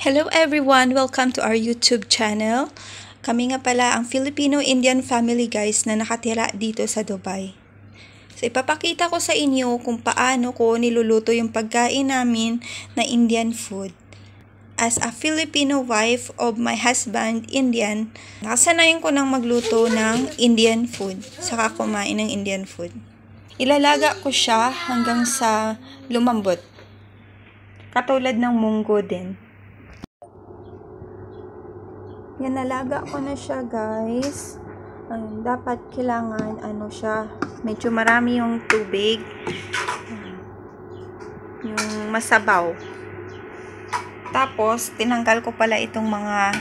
Hello everyone! Welcome to our YouTube channel. Kami nga pala ang Filipino-Indian family guys na nakatira dito sa Dubai. So ipapakita ko sa inyo kung paano ko niluluto yung pagkain namin na Indian food. As a Filipino wife of my husband, Indian, nakasanayan ko nang magluto ng Indian food, saka kumain ng Indian food. Ilalaga ko siya hanggang sa lumambot. Katulad ng munggo din. Yan, nalaga ko na siya guys. Dapat kailangan siya, medyo marami yung tubig. Yung masabaw. Tapos, tinanggal ko pala itong mga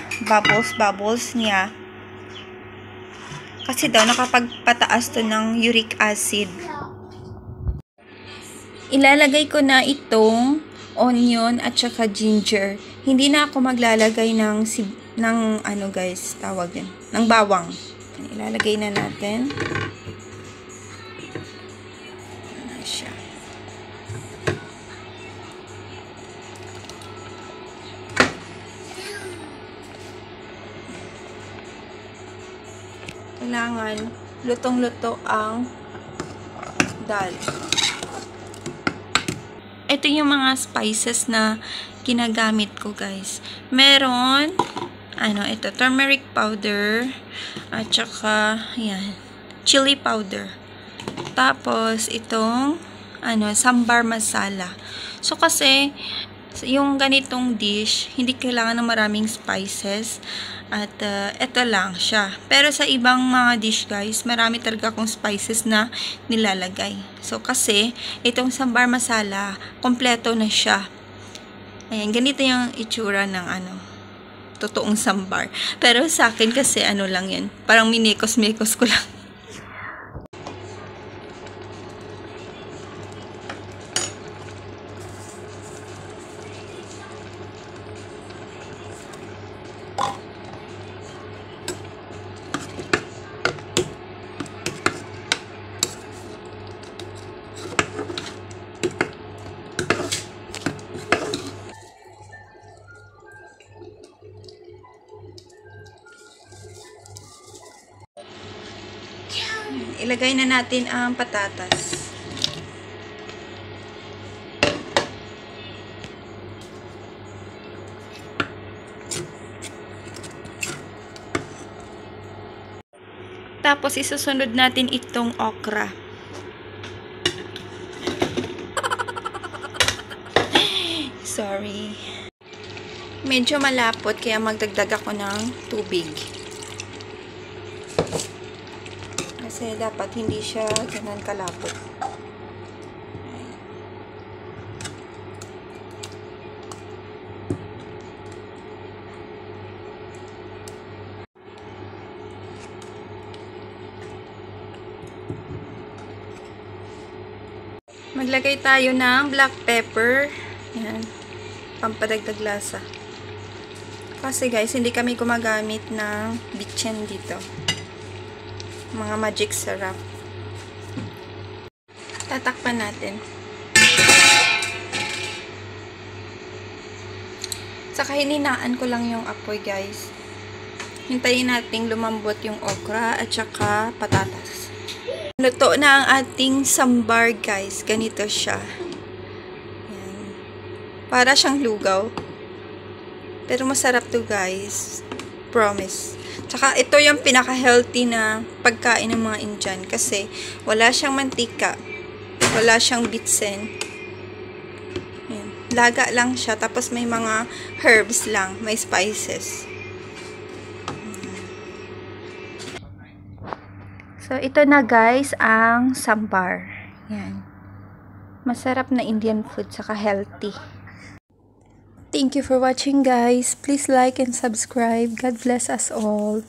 bubbles niya. Kasi daw, nakapagpataas to ng uric acid. Ilalagay ko na itong onion at saka ginger. Hindi na ako maglalagay ng guys, tawag din, ng bawang. Ilalagay na natin. Siya. Kailangan lutong-luto ang dal. Ito yung mga spices na ginagamit ko guys. Meron ito, turmeric powder, at saka, yan, chili powder. Tapos, itong, sambar masala. So, kasi, yung ganitong dish, hindi kailangan ng maraming spices. At, ito lang siya. Pero sa ibang mga dish, guys, marami talaga akong spices na nilalagay. So, kasi, itong sambar masala, kompleto na siya. Ayan, ganito yung itsura ng totoong sambar. Pero sa akin kasi lang yan. Parang minikos-mikos ko lang. Ilagay na natin ang patatas. Tapos isusunod natin itong okra. Sorry. Medyo malapot kaya magdagdag ako ng tubig. Kasi dapat hindi siya ganun kalapot. Maglagay tayo ng black pepper. Yan. Pampadagdag lasa. Kasi guys, hindi kami gumagamit ng bitchin dito. Mga magic syrup. Tatakpan natin. Saka hininaan ko lang yung apoy guys. Hintayin nating lumambot yung okra at saka patatas. Luto na ang ating sambar guys. Ganito siya. Yan. Para siyang lugaw. Pero masarap to guys. Promise. Tsaka ito yung pinaka-healthy na pagkain ng mga Indian kasi wala siyang mantika, wala siyang bitsen. Ayan. Laga lang siya, tapos may mga herbs lang, may spices. So ito na guys ang sambar. Yan. Masarap na Indian food, saka healthy. Thank you for watching guys. Please like and subscribe. God bless us all.